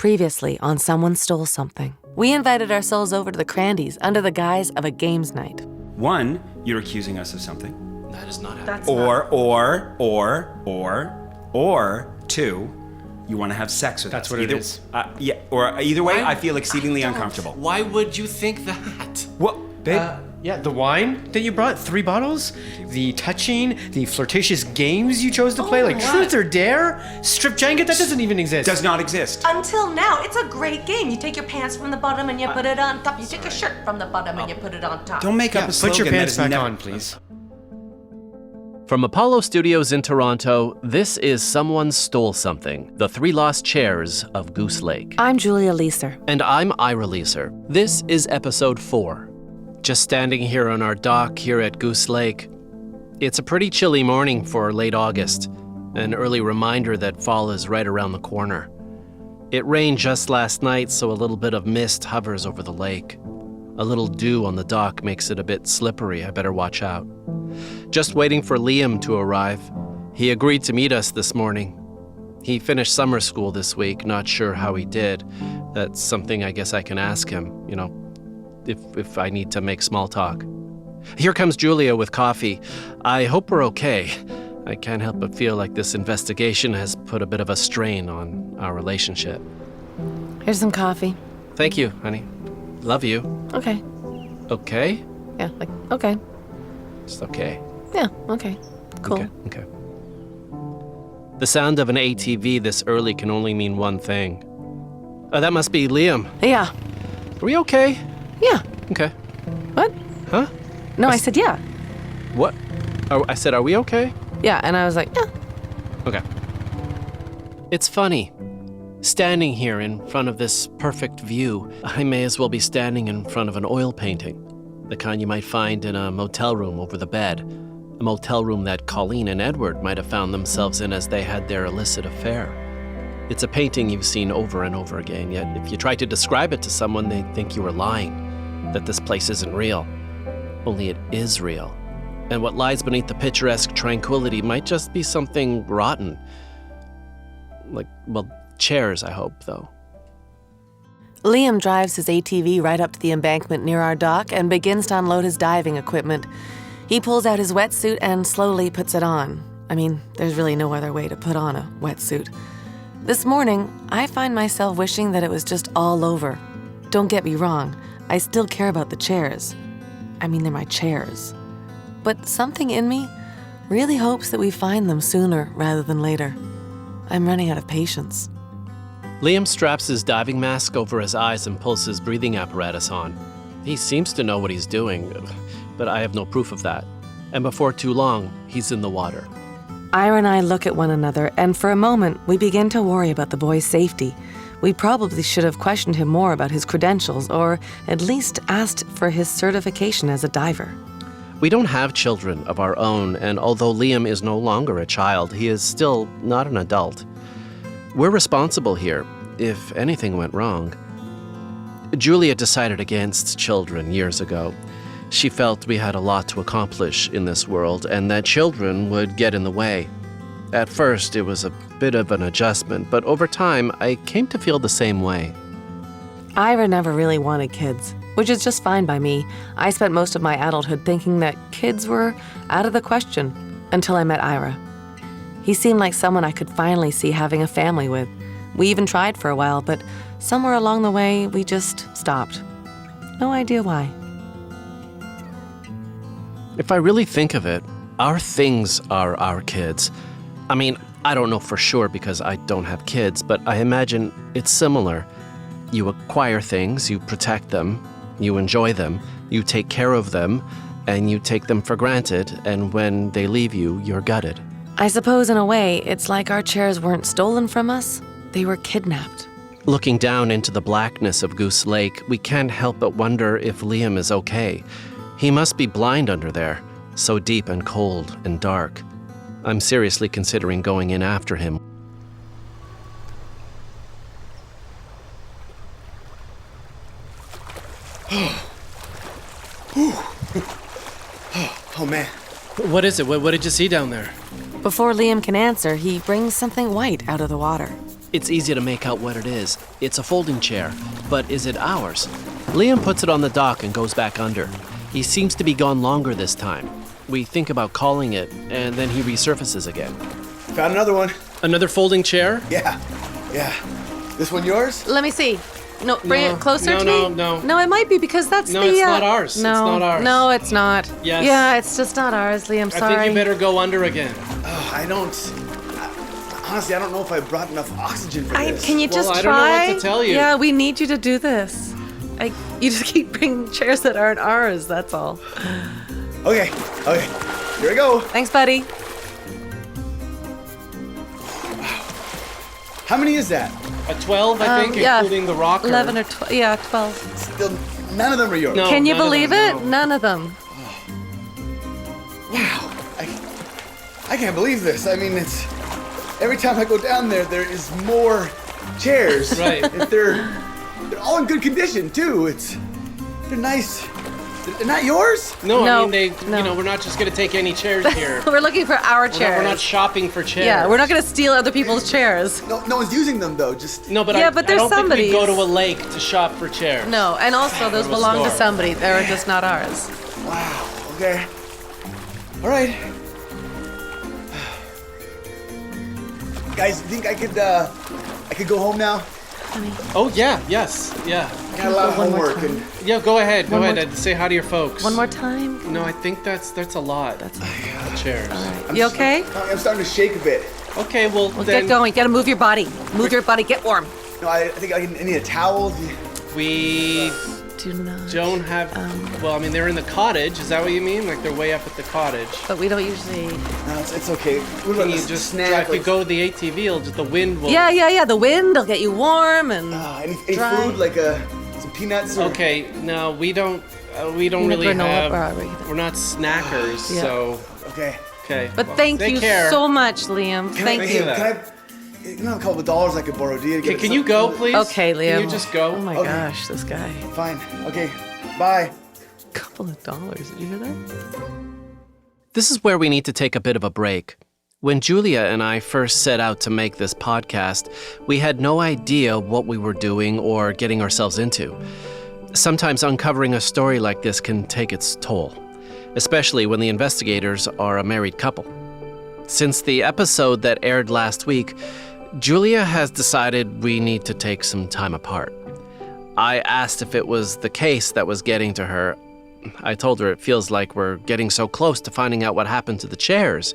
Previously on Someone Stole Something. We invited ourselves over to the Crandies under the guise of a games night. One, you're accusing us of something. That is not happening. Or two, you want to have sex with That's us. what it is. Yeah, or either way, I feel exceedingly uncomfortable. Why would you think that? What, babe? Yeah, the wine that you brought, 3 bottles, the touching, the flirtatious games you chose to play, like Truth or Dare, Strip Jenga, that doesn't even exist. Does not exist. Until now, it's a great game. You take your pants from the bottom and you put it on top. You take your shirt from the bottom and you put it on top. Don't make up a slogan. Put your pants that is back never- on, please. From Apollo Studios in Toronto, this is Someone Stole Something, the 3 Lost Chairs of Goose Lake. I'm Julia Leiser. And I'm Ira Leiser. This is episode 4. Just standing here on our dock here at Goose Lake. It's a pretty chilly morning for late August, an early reminder that fall is right around the corner. It rained just last night, so a little bit of mist hovers over the lake. A little dew on the dock makes it a bit slippery. I better watch out. Just waiting for Liam to arrive. He agreed to meet us this morning. He finished summer school this week, not sure how he did. That's something I guess I can ask him, if I need to make small talk. Here comes Julia with coffee. I hope we're okay. I can't help but feel like this investigation has put a bit of a strain on our relationship. Here's some coffee. Thank you, honey. Love you. Okay. Okay? Yeah, okay. It's okay. Yeah, okay. Cool. Okay. The sound of an ATV this early can only mean one thing. Oh, that must be Liam. Yeah. Are we okay? Yeah. Okay. What? Huh? No, I said yeah. What? Oh, I said, are we okay? Yeah, and I was like, yeah. Okay. It's funny. Standing here in front of this perfect view, I may as well be standing in front of an oil painting. The kind you might find in a motel room over the bed. A motel room that Colleen and Edward might have found themselves in as they had their illicit affair. It's a painting you've seen over and over again, yet if you try to describe it to someone, they'd think you were lying, that this place isn't real. Only it is real. And what lies beneath the picturesque tranquility might just be something rotten. Chairs, I hope, though. Liam drives his ATV right up to the embankment near our dock and begins to unload his diving equipment. He pulls out his wetsuit and slowly puts it on. I mean, there's really no other way to put on a wetsuit. This morning, I find myself wishing that it was just all over. Don't get me wrong, I still care about the chairs. I mean, they're my chairs. But something in me really hopes that we find them sooner rather than later. I'm running out of patience. Liam straps his diving mask over his eyes and pulls his breathing apparatus on. He seems to know what he's doing, but I have no proof of that. And before too long, he's in the water. Ira and I look at one another, and for a moment, we begin to worry about the boy's safety. We probably should have questioned him more about his credentials, or at least asked for his certification as a diver. We don't have children of our own, and although Liam is no longer a child, he is still not an adult. We're responsible here, if anything went wrong. Julia decided against children years ago. She felt we had a lot to accomplish in this world, and that children would get in the way. At first, it was a bit of an adjustment, but over time, I came to feel the same way. Ira never really wanted kids, which is just fine by me. I spent most of my adulthood thinking that kids were out of the question, until I met Ira. He seemed like someone I could finally see having a family with. We even tried for a while, but somewhere along the way, we just stopped. No idea why. If I really think of it, our things are our kids. I mean, I don't know for sure because I don't have kids, but I imagine it's similar. You acquire things, you protect them, you enjoy them, you take care of them, and you take them for granted, and when they leave you, you're gutted. I suppose in a way, it's like our chairs weren't stolen from us, they were kidnapped. Looking down into the blackness of Goose Lake, we can't help but wonder if Liam is okay. He must be blind under there, so deep and cold and dark. I'm seriously considering going in after him. Oh, man. What is it? What did you see down there? Before Liam can answer, he brings something white out of the water. It's easy to make out what it is. It's a folding chair, but is it ours? Liam puts it on the dock and goes back under. He seems to be gone longer this time. We think about calling it, and then he resurfaces again. Found another one. Another folding chair? Yeah. This one yours? Let me see. No, bring it closer to me. No. No, it might be because that's No, the. it's not ours. No, It's not ours. No, it's not. Yes. Yeah, it's just not ours, Liam. Sorry. I think you better go under again. Honestly, I don't know if I brought enough oxygen for this. Can you just I try? don't know what to tell you. Yeah, we need you to do this. You just keep bringing chairs that aren't ours. That's all. Okay. Here we go. Thanks, buddy. How many is that? A 12, I think, yeah. including the rocker. 11 or 12. Yeah, 12. Still, none of them are yours. No. Can you none of believe them, it? no. None of them. Wow. I can't believe this. I mean, it's every time I go down there is more chairs. Right. They're all in good condition too. They're nice. They're not yours? No, No, I mean, no. we're not just going to take any chairs here. We're looking for our chairs. We're not shopping for chairs. Yeah, we're not going to steal other people's chairs. No one's using them though. Just No, but Yeah, I but I there's don't think we somebody's. go to a lake to shop for chairs. No, and also those Go to a belong to store. somebody. They're just not ours. wow. Okay. All right. Guys, you think I could go home now? Oh, yeah, yes, yeah. Got a lot of One more homework time. and Yeah, go ahead, One more and say hi to your folks. One more time. No, I think that's a lot. That's of chairs. You okay? I'm starting to shake a bit. Okay, well, Well, then get going. You gotta move your body. Move your body. Get warm. No, I think I need a towel. we Do not. don't have. Well, I mean, they're in the cottage. Is that what you mean? Like they're way up at the cottage. But we don't usually. No, it's okay. What about Can you this just snack? if you go to the ATV, the wind will. Yeah. The wind will get you warm and. Any dry. food like some peanuts? Or... Okay, no, we don't really granola have. bar, right? We're not snackers, Yeah. so Okay. okay. But well, thank take you care. so much, Liam. Thank Hey, you. can I a couple of dollars I could borrow? Do you Okay, can you go, please? Okay, Liam. Can you just go? Oh my Okay. gosh, this guy. Fine. Okay. Bye. Couple of dollars. Did you hear that? This is where we need to take a bit of a break. When Julia and I first set out to make this podcast, we had no idea what we were doing or getting ourselves into. Sometimes uncovering a story like this can take its toll, especially when the investigators are a married couple. Since the episode that aired last week, Julia has decided we need to take some time apart. I asked if it was the case that was getting to her. I told her it feels like we're getting so close to finding out what happened to the chairs.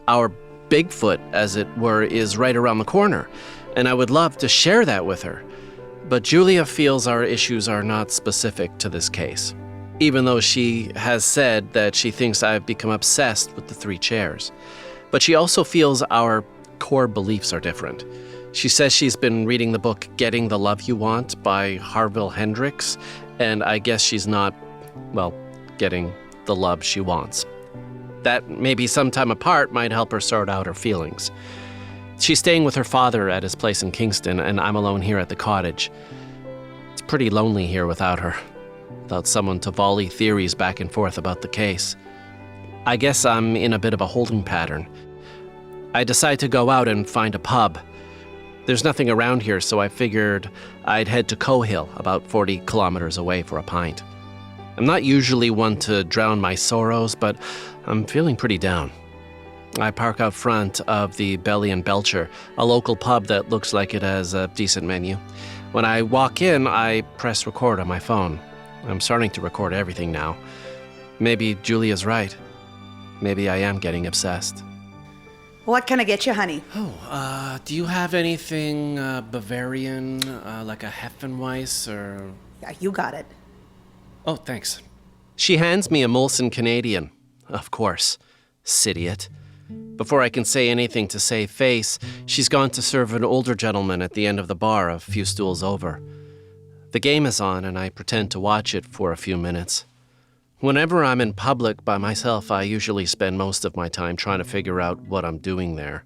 Our Bigfoot, as it were, is right around the corner, and I would love to share that with her. But Julia feels our issues are not specific to this case, even though she has said that she thinks I've become obsessed with the 3 chairs. But she also feels our core beliefs are different. She says she's been reading the book Getting the Love You Want by Harville Hendrix, and I guess she's not, well, getting the love she wants. That maybe some time apart might help her sort out her feelings. She's staying with her father at his place in Kingston, and I'm alone here at the cottage. It's pretty lonely here without her, without someone to volley theories back and forth about the case. I guess I'm in a bit of a holding pattern. I decide to go out and find a pub. There's nothing around here, so I figured I'd head to Cohill, about 40 kilometers away, for a pint. I'm not usually one to drown my sorrows, but I'm feeling pretty down. I park out front of the Belly and Belcher, a local pub that looks like it has a decent menu. When I walk in, I press record on my phone. I'm starting to record everything now. Maybe Julia's right. Maybe I am getting obsessed. What can I get you, honey? Do you have anything Bavarian, like a Heffenweiss or... Yeah, you got it. Oh, thanks. She hands me a Molson Canadian. Of course. Idiot. Before I can say anything to save face, she's gone to serve an older gentleman at the end of the bar a few stools over. The game is on, and I pretend to watch it for a few minutes. Whenever I'm in public by myself, I usually spend most of my time trying to figure out what I'm doing there.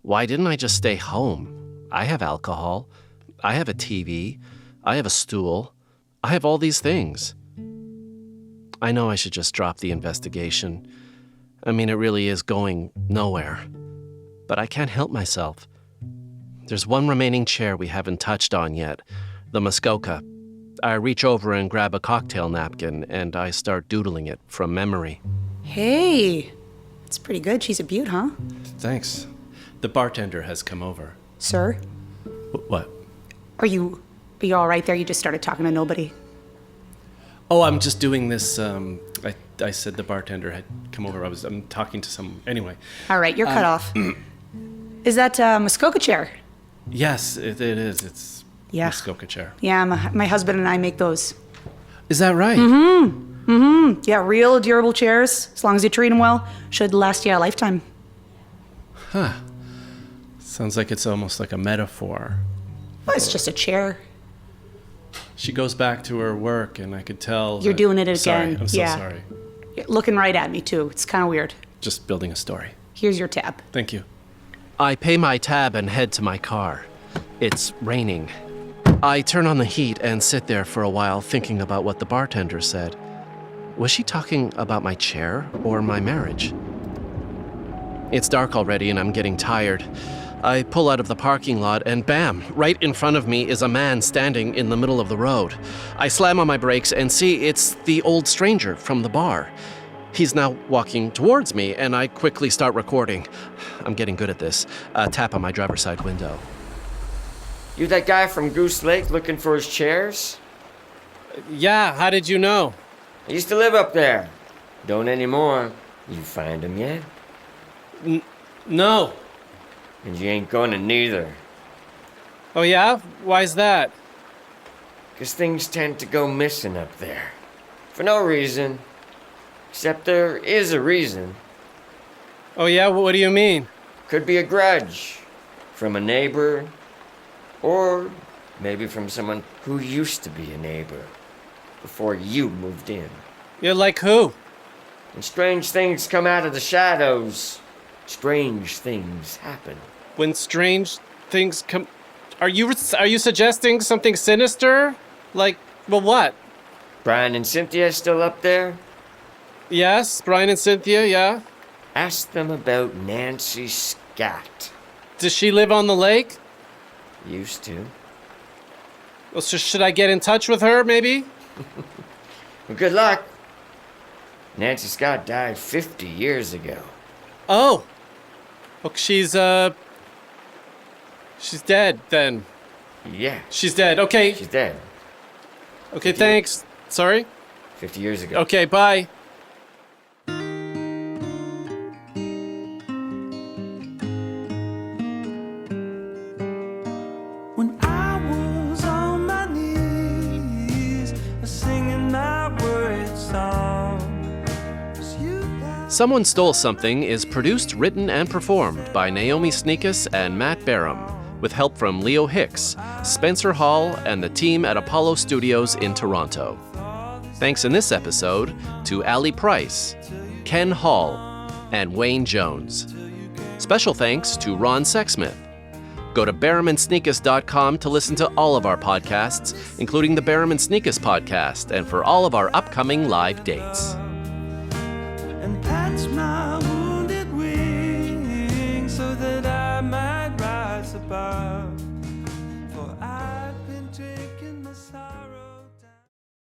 Why didn't I just stay home? I have alcohol. I have a TV. I have a stool. I have all these things. I know I should just drop the investigation. I mean, it really is going nowhere. But I can't help myself. There's one remaining chair we haven't touched on yet, the Muskoka. I reach over and grab a cocktail napkin, and I start doodling it from memory. Hey, that's pretty good. She's a beaut, huh? Thanks. The bartender has come over. Sir, What? are you all right there? You just started talking to nobody. Oh, I'm just doing this. I said the bartender had come over. I'm talking to some. Anyway. All right, you're cut off. Is that a Muskoka chair? Yes, it is. It's Yeah. Muskoka chair. Yeah, my husband and I make those. Is that right? Yeah, real durable chairs. As long as you treat them well, should last you a lifetime. Sounds like it's almost like a metaphor. Well, it's just a chair. She goes back to her work, and I could tell. You're doing it Sorry, again. I'm so Yeah. sorry. You're looking right at me, too. It's kind of weird. Just building a story. Here's your tab. Thank you. I pay my tab and head to my car. It's raining. I turn on the heat and sit there for a while thinking about what the bartender said. Was she talking about my chair or my marriage? It's dark already and I'm getting tired. I pull out of the parking lot and bam, right in front of me is a man standing in the middle of the road. I slam on my brakes and see it's the old stranger from the bar. He's now walking towards me and I quickly start recording. I'm getting good at this. Tap on my driver's side window. You that guy from Goose Lake looking for his chairs? Yeah, how did you know? I used to live up there. Don't anymore. You find him yet? No. And you ain't gonna neither. Oh yeah? Why's that? 'Cause things tend to go missing up there. For no reason. Except there is a reason. Oh yeah? What do you mean? Could be a grudge. From a neighbor. Or maybe from someone who used to be a neighbor. Before you moved in. Yeah, like who? And strange things come out of the shadows. Strange things happen. When strange things come... Are you suggesting something sinister? Like, well, what? Brian and Cynthia still up there? Yes, Brian and Cynthia, yeah. Ask them about Nancy Scott. Does she live on the lake? Used to. Well, so should I get in touch with her, maybe? Well, good luck. Nancy Scott died 50 years ago. Oh. Well, she's dead, then. Yeah. She's dead, okay. She's dead. Okay, thanks. Sorry? 50 years ago. Okay, bye. When I was on my knees, singing my worried song. Someone Stole Something is produced, written, and performed by Naomi Snieckus and Matt Baram, with help from Leo Hicks, Spencer Hall, and the team at Apollo Studios in Toronto. Thanks in this episode to Allie Price, Ken Hall, and Wayne Jones. Special thanks to Ron Sexsmith. Go to baramandsnieckus.com to listen to all of our podcasts, including the Baram and Snieckus podcast, and for all of our upcoming live dates. And patch my wounded wing so that I might rise above.